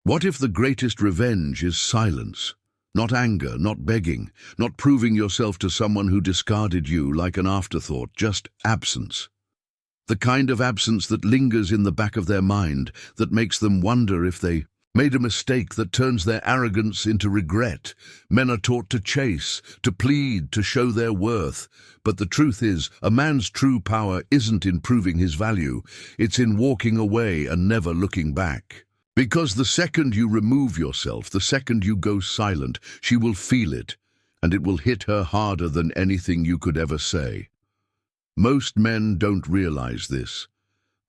What if the greatest revenge is silence? Not anger, not begging, not proving yourself to someone who discarded you like an afterthought, just absence. The kind of absence that lingers in the back of their mind, that makes them wonder if they made a mistake, that turns their arrogance into regret. Men are taught to chase, to plead, to show their worth. But the truth is, a man's true power isn't in proving his value. It's in walking away and never looking back. Because the second you remove yourself, the second you go silent, she will feel it, and it will hit her harder than anything you could ever say. Most men don't realize this.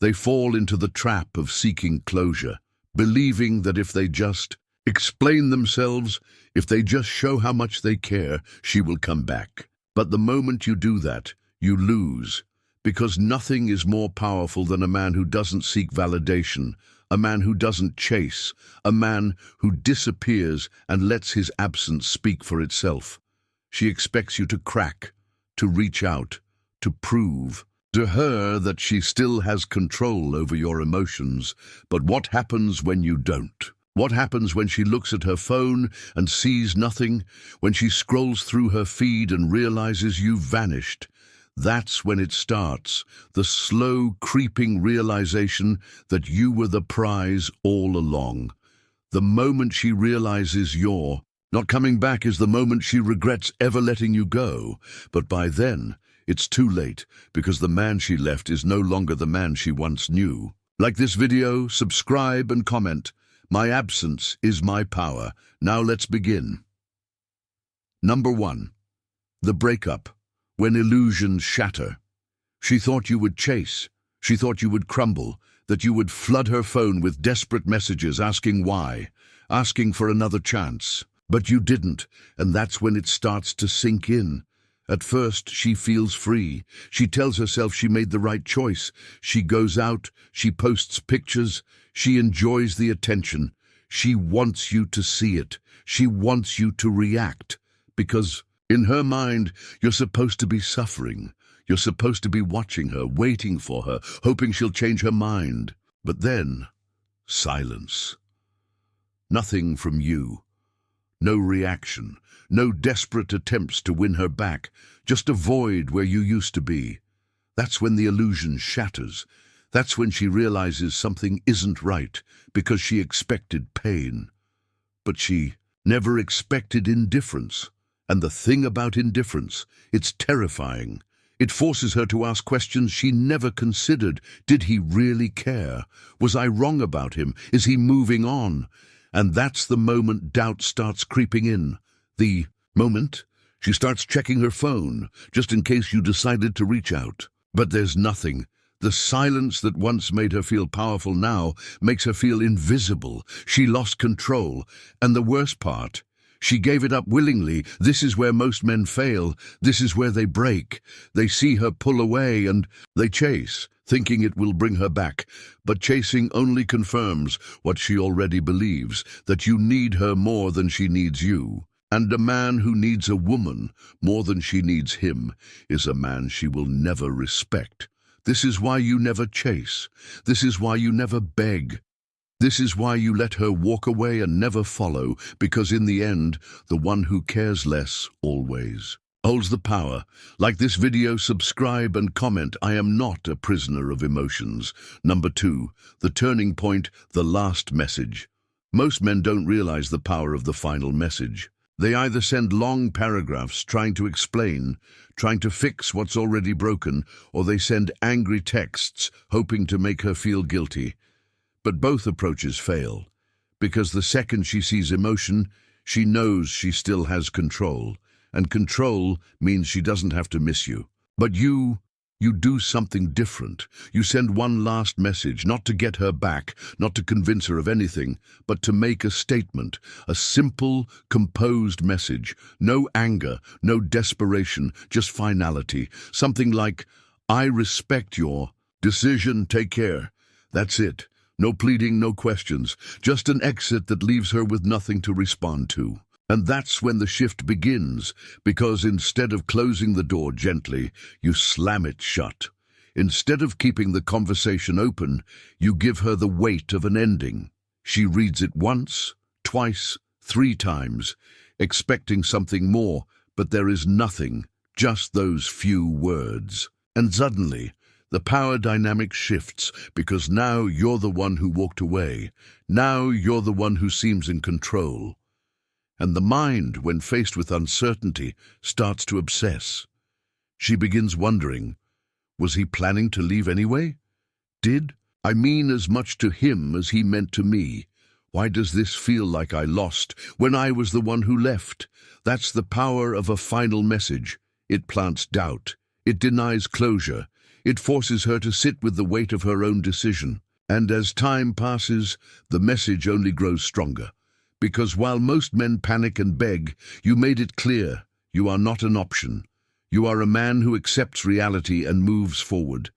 They fall into the trap of seeking closure, believing that if they just explain themselves, if they just show how much they care, she will come back. But the moment you do that, you lose, because nothing is more powerful than a man who doesn't seek validation, a man who doesn't chase, a man who disappears and lets his absence speak for itself. She expects you to crack, to reach out, to prove to her that she still has control over your emotions. But what happens when you don't? What happens when she looks at her phone and sees nothing? When she scrolls through her feed and realizes you've vanished? That's when it starts, the slow, creeping realization that you were the prize all along. The moment she realizes you're not coming back is the moment she regrets ever letting you go. But by then, it's too late, because the man she left is no longer the man she once knew. Like this video, subscribe and comment. My absence is my power. Now let's begin. Number 1. The breakup. When illusions shatter. She thought you would chase. She thought you would crumble, that you would flood her phone with desperate messages asking why, asking for another chance. But you didn't, and that's when it starts to sink in. At first, she feels free. She tells herself she made the right choice. She goes out, she posts pictures, she enjoys the attention. She wants you to see it. She wants you to react. Because in her mind, you're supposed to be suffering. You're supposed to be watching her, waiting for her, hoping she'll change her mind. But then, silence. Nothing from you. No reaction. No desperate attempts to win her back, just a void where you used to be. That's when the illusion shatters. That's when she realizes something isn't right, because she expected pain. But she never expected indifference. And the thing about indifference, it's terrifying. It forces her to ask questions she never considered. Did he really care? Was I wrong about him? Is he moving on? And that's the moment doubt starts creeping in. The moment she starts checking her phone, just in case you decided to reach out. But there's nothing. The silence that once made her feel powerful now makes her feel invisible. She lost control. And the worst part, she gave it up willingly. This is where most men fail. This is where they break. They see her pull away and they chase, thinking it will bring her back. But chasing only confirms what she already believes, that you need her more than she needs you. And a man who needs a woman more than she needs him is a man she will never respect. This is why you never chase. This is why you never beg. This is why you let her walk away and never follow, because in the end, the one who cares less always holds the power. Like this video, subscribe and comment. I am not a prisoner of emotions. Number 2, the turning point, the last message. Most men don't realize the power of the final message. They either send long paragraphs trying to explain, trying to fix what's already broken, or they send angry texts hoping to make her feel guilty. But both approaches fail, because the second she sees emotion, she knows she still has control, and control means she doesn't have to miss you. But you do something different. You send one last message, not to get her back, not to convince her of anything, but to make a statement, a simple, composed message. No anger, no desperation, just finality. Something like, I respect your decision, take care. That's it. No pleading, no questions, just an exit that leaves her with nothing to respond to. And that's when the shift begins, because instead of closing the door gently, you slam it shut. Instead of keeping the conversation open, you give her the weight of an ending. She reads it once, twice, 3 times, expecting something more, but there is nothing, just those few words. And suddenly, the power dynamic shifts, because now you're the one who walked away. Now you're the one who seems in control. And the mind, when faced with uncertainty, starts to obsess. She begins wondering, was he planning to leave anyway? Did I mean as much to him as he meant to me? Why does this feel like I lost when I was the one who left? That's the power of a final message. It plants doubt. It denies closure. It forces her to sit with the weight of her own decision. And as time passes, the message only grows stronger. Because while most men panic and beg, you made it clear, you are not an option. You are a man who accepts reality and moves forward.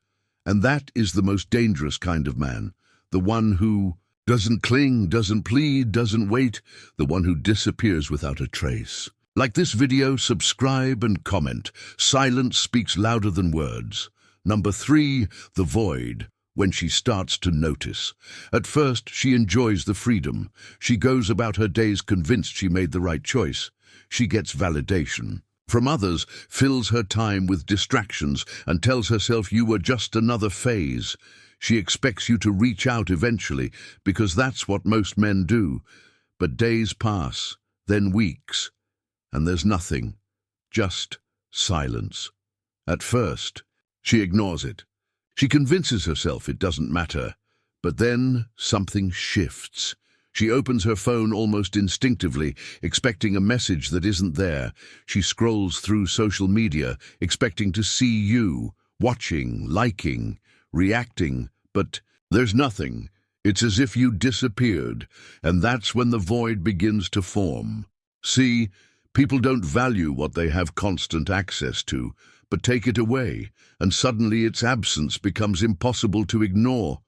And that is the most dangerous kind of man. The one who doesn't cling, doesn't plead, doesn't wait. The one who disappears without a trace. Like this video, subscribe and comment. Silence speaks louder than words. Number 3, the void. When she starts to notice. At first, she enjoys the freedom. She goes about her days convinced she made the right choice. She gets validation from others, fills her time with distractions, and tells herself you were just another phase. She expects you to reach out eventually, because that's what most men do. But days pass, then weeks, and there's nothing. Just silence. At first, she ignores it. She convinces herself it doesn't matter. But then something shifts. She opens her phone almost instinctively, expecting a message that isn't there. She scrolls through social media, expecting to see you, watching, liking, reacting, but there's nothing. It's as if you disappeared, and that's when the void begins to form. See, people don't value what they have constant access to, but take it away, and suddenly its absence becomes impossible to ignore.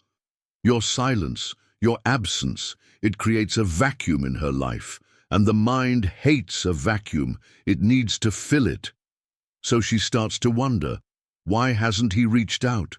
Your silence, your absence, it creates a vacuum in her life, and the mind hates a vacuum. It needs to fill it. So she starts to wonder, why hasn't he reached out?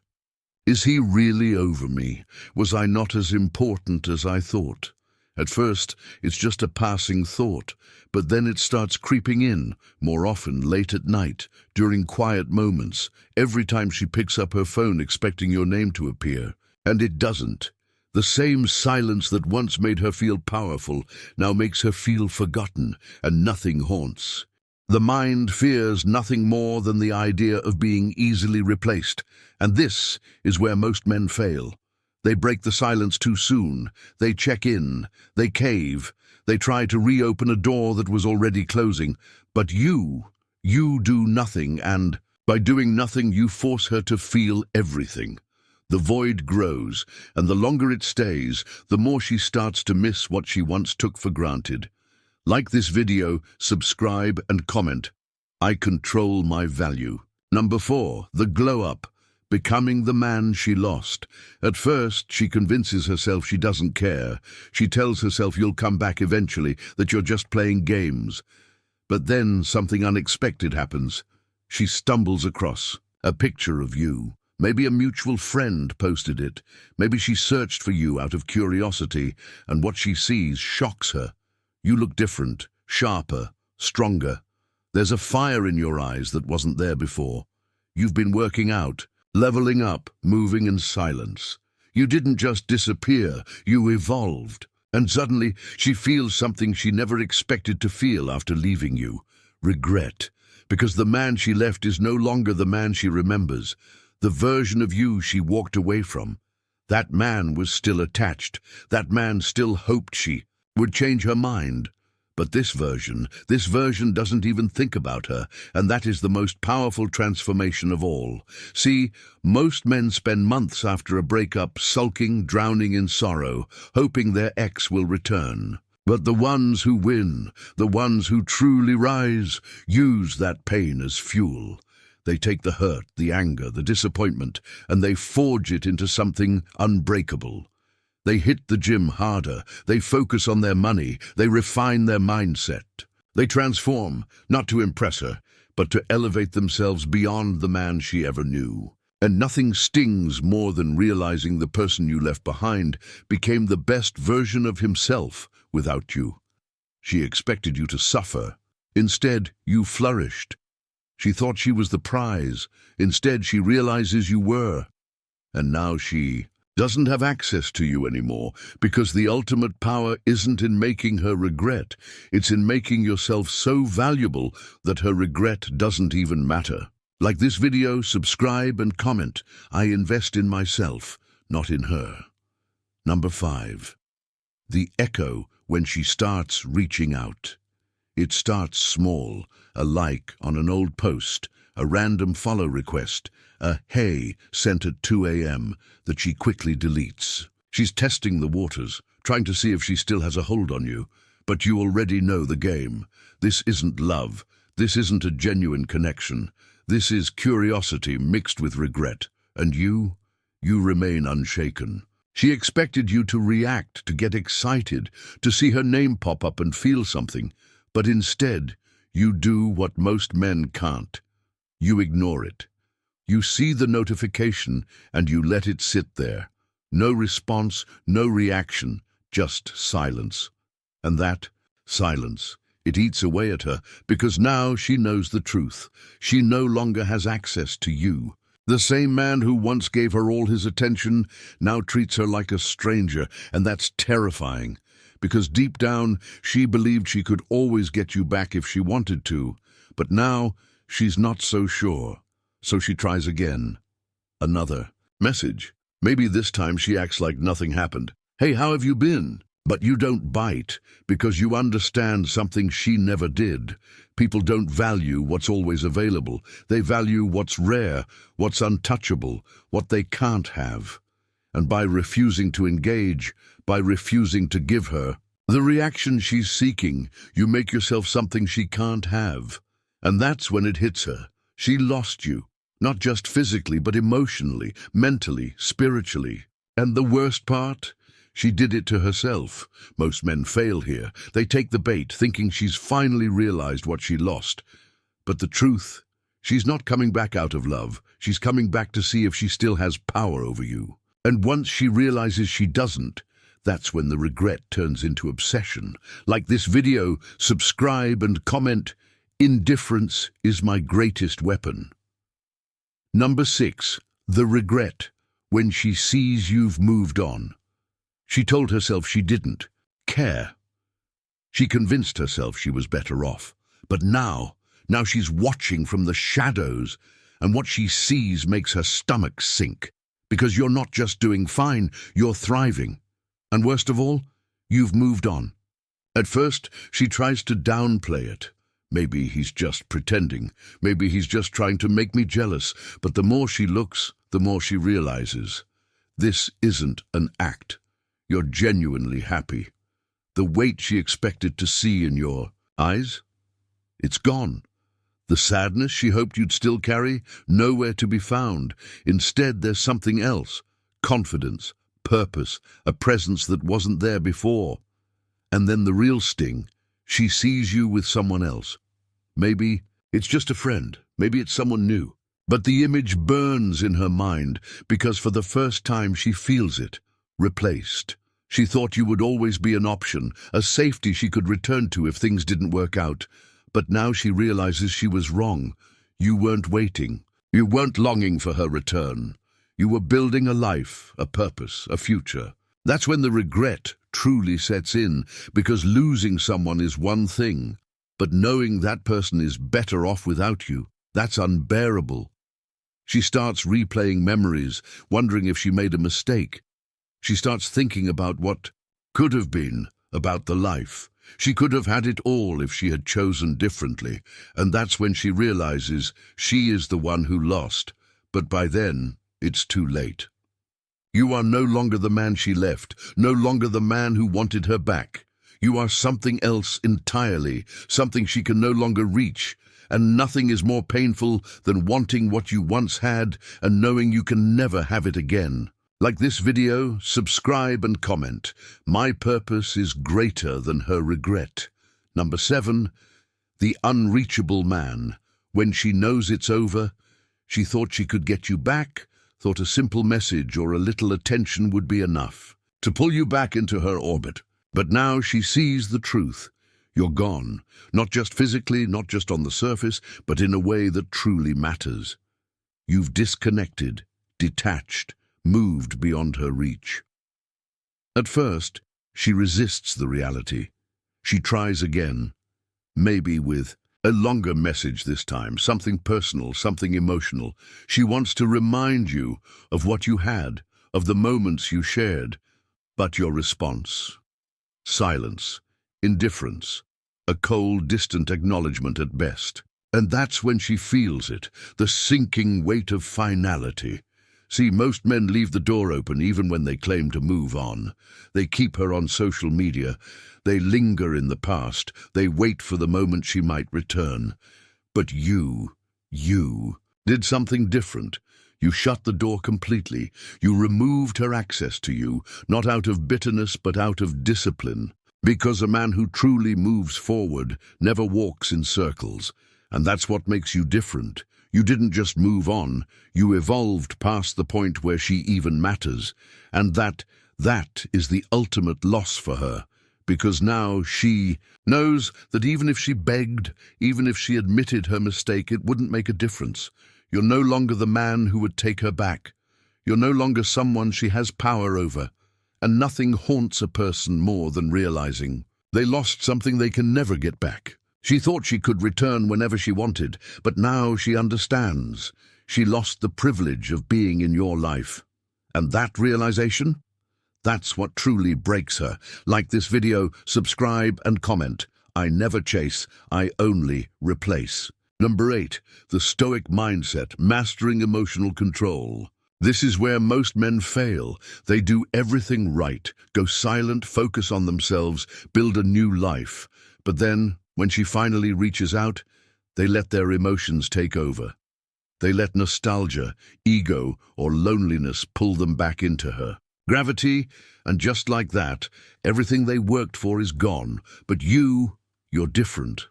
Is he really over me? Was I not as important as I thought? At first, it's just a passing thought, but then it starts creeping in, more often late at night, during quiet moments, every time she picks up her phone expecting your name to appear. And it doesn't. The same silence that once made her feel powerful now makes her feel forgotten, and nothing haunts. The mind fears nothing more than the idea of being easily replaced, and this is where most men fail. They break the silence too soon. They check in. They cave. They try to reopen a door that was already closing. But you do nothing, and by doing nothing, you force her to feel everything. The void grows, and the longer it stays, the more she starts to miss what she once took for granted. Like this video, subscribe and comment. I control my value. Number 4, the glow up. Becoming the man she lost. At first, she convinces herself she doesn't care. She tells herself you'll come back eventually, that you're just playing games. But then something unexpected happens. She stumbles across a picture of you. Maybe a mutual friend posted it. Maybe she searched for you out of curiosity, and what she sees shocks her. You look different, sharper, stronger. There's a fire in your eyes that wasn't there before. You've been working out, leveling up, moving in silence. You didn't just disappear, you evolved. And suddenly, she feels something she never expected to feel after leaving you. Regret. Because the man she left is no longer the man she remembers. The version of you she walked away from. That man was still attached. That man still hoped she would change her mind. But this version doesn't even think about her, and that is the most powerful transformation of all. See, most men spend months after a breakup sulking, drowning in sorrow, hoping their ex will return. But the ones who win, the ones who truly rise, use that pain as fuel. They take the hurt, the anger, the disappointment, and they forge it into something unbreakable. They hit the gym harder, they focus on their money, they refine their mindset. They transform, not to impress her, but to elevate themselves beyond the man she ever knew. And nothing stings more than realizing the person you left behind became the best version of himself without you. She expected you to suffer. Instead, you flourished. She thought she was the prize. Instead, she realizes you were. And now she doesn't have access to you anymore, because the ultimate power isn't in making her regret. It's in making yourself so valuable that her regret doesn't even matter. Like this video, subscribe and comment. I invest in myself, not in her. Number 5. The echo when she starts reaching out. It starts small, a like on an old post, a random follow request, a hey sent at 2 a.m. that she quickly deletes. She's testing the waters, trying to see if she still has a hold on you. But you already know the game. This isn't love. This isn't a genuine connection. This is curiosity mixed with regret. And you remain unshaken. She expected you to react, to get excited, to see her name pop up and feel something. But instead, you do what most men can't. You ignore it. You see the notification and you let it sit there. No response, no reaction, just silence. And that silence, it eats away at her because now she knows the truth. She no longer has access to you. The same man who once gave her all his attention now treats her like a stranger, and that's terrifying. Because deep down, she believed she could always get you back if she wanted to. But now, she's not so sure. So she tries again. Another message. Maybe this time she acts like nothing happened. Hey, how have you been? But you don't bite, because you understand something she never did. People don't value what's always available. They value what's rare, what's untouchable, what they can't have. And by refusing to engage, by refusing to give her the reaction she's seeking, you make yourself something she can't have. And that's when it hits her. She lost you, not just physically, but emotionally, mentally, spiritually. And the worst part? She did it to herself. Most men fail here. They take the bait, thinking she's finally realized what she lost. But the truth, she's not coming back out of love. She's coming back to see if she still has power over you. And once she realizes she doesn't, that's when the regret turns into obsession. Like this video, subscribe and comment. Indifference is my greatest weapon. Number 6. The regret, when she sees you've moved on. She told herself she didn't care. She convinced herself she was better off. But now she's watching from the shadows, and what she sees makes her stomach sink. Because you're not just doing fine, you're thriving. And worst of all, you've moved on. At first, she tries to downplay it. Maybe he's just pretending. Maybe he's just trying to make me jealous. But the more she looks, the more she realizes. This isn't an act. You're genuinely happy. The weight she expected to see in your eyes, it's gone. The sadness she hoped you'd still carry, nowhere to be found. Instead, there's something else. Confidence, purpose, a presence that wasn't there before. And then the real sting, she sees you with someone else. Maybe it's just a friend. Maybe it's someone new. But the image burns in her mind because for the first time she feels it. Replaced. She thought you would always be an option, a safety she could return to if things didn't work out. But now she realizes she was wrong. You weren't waiting. You weren't longing for her return. You were building a life, a purpose, a future. That's when the regret truly sets in, because losing someone is one thing, but knowing that person is better off without you, that's unbearable. She starts replaying memories, wondering if she made a mistake. She starts thinking about what could have been, about the life. She could have had it all if she had chosen differently, and that's when she realizes she is the one who lost. But by then, it's too late. You are no longer the man she left, no longer the man who wanted her back. You are something else entirely, something she can no longer reach. And nothing is more painful than wanting what you once had and knowing you can never have it again. Like this video, subscribe and comment. My purpose is greater than her regret. Number 7, the unreachable man. When she knows it's over, she thought she could get you back, thought a simple message or a little attention would be enough to pull you back into her orbit. But now she sees the truth. You're gone, not just physically, not just on the surface, but in a way that truly matters. You've disconnected, detached, moved beyond her reach. At first, she resists the reality. She tries again, maybe with a longer message this time, something personal, something emotional. She wants to remind you of what you had, of the moments you shared. But your response? Silence, indifference, a cold, distant acknowledgement at best. And that's when she feels it, the sinking weight of finality. See, most men leave the door open even when they claim to move on. They keep her on social media. They linger in the past. They wait for the moment she might return. But you did something different. You shut the door completely. You removed her access to you, not out of bitterness but out of discipline. Because a man who truly moves forward never walks in circles. And that's what makes you different. You didn't just move on, you evolved past the point where she even matters. And that is the ultimate loss for her. Because now she knows that even if she begged, even if she admitted her mistake, it wouldn't make a difference. You're no longer the man who would take her back. You're no longer someone she has power over. And nothing haunts a person more than realizing they lost something they can never get back. She thought she could return whenever she wanted, but now she understands. She lost the privilege of being in your life. And that realization? That's what truly breaks her. Like this video, subscribe and comment. I never chase, I only replace. Number 8, the Stoic mindset, mastering emotional control. This is where most men fail. They do everything right, go silent, focus on themselves, build a new life. But then, when she finally reaches out, they let their emotions take over. They let nostalgia, ego, or loneliness pull them back into her. Gravity, and just like that, everything they worked for is gone. But you're different.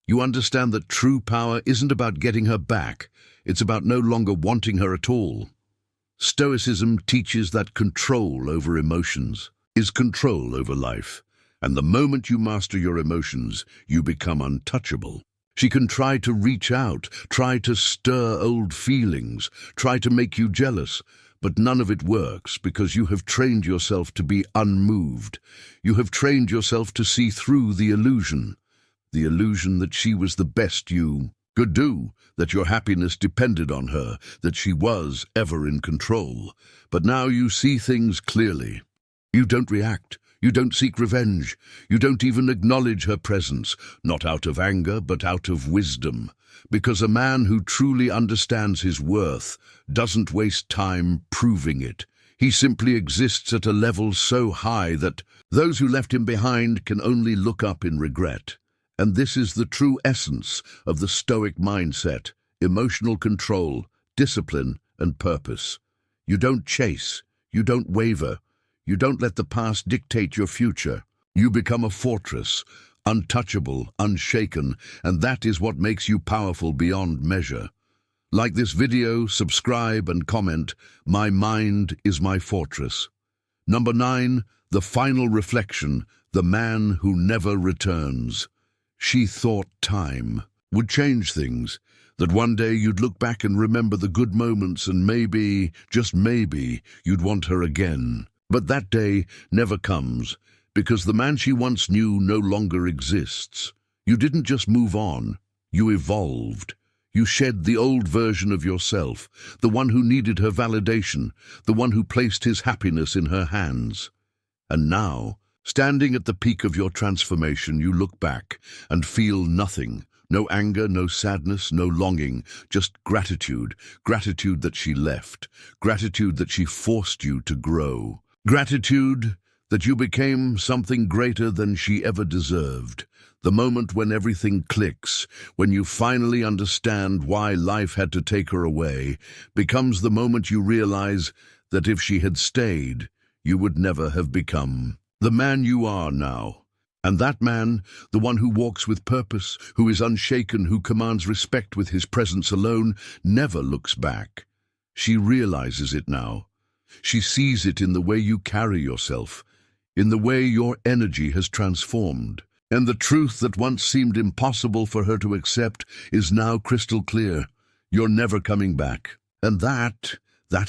You understand that true power isn't about getting her back. It's about no longer wanting her at all. Stoicism teaches that control over emotions is control over life. And the moment you master your emotions, you become untouchable. She can try to reach out, try to stir old feelings, try to make you jealous, but none of it works because you have trained yourself to be unmoved. You have trained yourself to see through the illusion that she was the best you could do, that your happiness depended on her, that she was ever in control. But now you see things clearly. You don't react. You don't seek revenge. You don't even acknowledge her presence, not out of anger, but out of wisdom. Because a man who truly understands his worth doesn't waste time proving it. He simply exists at a level so high that those who left him behind can only look up in regret. And this is the true essence of the Stoic mindset: emotional control, discipline, and purpose. You don't chase. You don't waver. You don't let the past dictate your future. You become a fortress, untouchable, unshaken, and that is what makes you powerful beyond measure. Like this video, subscribe and comment. My mind is my fortress. Number 9, the final reflection, the man who never returns. She thought time would change things, that one day you'd look back and remember the good moments and maybe, just maybe, you'd want her again. But that day never comes, because the man she once knew no longer exists. You didn't just move on, you evolved. You shed the old version of yourself, the one who needed her validation, the one who placed his happiness in her hands. And now, standing at the peak of your transformation, you look back and feel nothing. No anger, no sadness, no longing, just gratitude. Gratitude that she left. Gratitude that she forced you to grow. Gratitude that you became something greater than she ever deserved. The moment when everything clicks, when you finally understand why life had to take her away, becomes the moment you realize that if she had stayed, you would never have become the man you are now. And that man, the one who walks with purpose, who is unshaken, who commands respect with his presence alone, never looks back. She realizes it now. She sees it in the way you carry yourself, in the way your energy has transformed. And the truth that once seemed impossible for her to accept is now crystal clear. You're never coming back. And that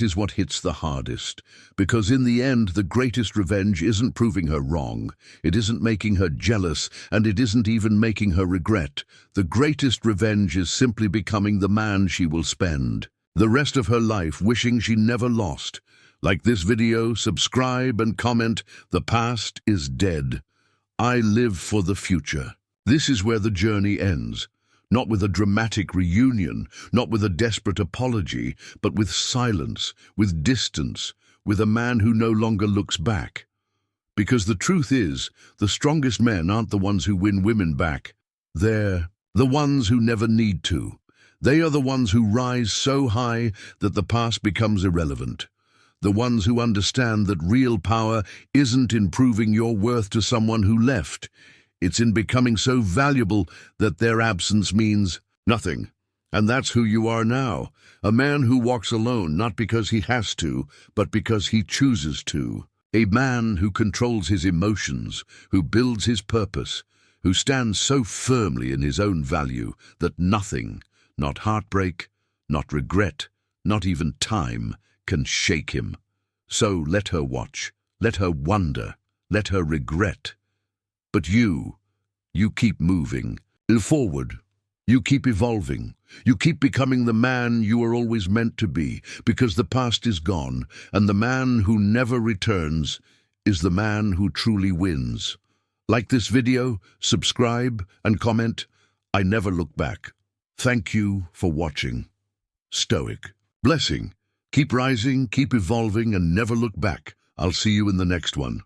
is what hits the hardest. Because in the end, the greatest revenge isn't proving her wrong. It isn't making her jealous, and it isn't even making her regret. The greatest revenge is simply becoming the man she will spend the rest of her life wishing she never lost. Like this video, subscribe and comment. The past is dead. I live for the future. This is where the journey ends. Not with a dramatic reunion, not with a desperate apology, but with silence, with distance, with a man who no longer looks back. Because the truth is, the strongest men aren't the ones who win women back. They're the ones who never need to. They are the ones who rise so high that the past becomes irrelevant. The ones who understand that real power isn't in proving your worth to someone who left. It's in becoming so valuable that their absence means nothing. And that's who you are now. A man who walks alone, not because he has to, but because he chooses to. A man who controls his emotions, who builds his purpose, who stands so firmly in his own value that nothing, not heartbreak, not regret, not even time, can shake him. So let her watch, let her wonder, let her regret. But you keep moving forward. You keep evolving. You keep becoming the man you were always meant to be, because the past is gone, and the man who never returns is the man who truly wins. Like this video, subscribe and comment. I never look back. Thank you for watching. Stoic. Blessing. Keep rising, keep evolving, and never look back. I'll see you in the next one.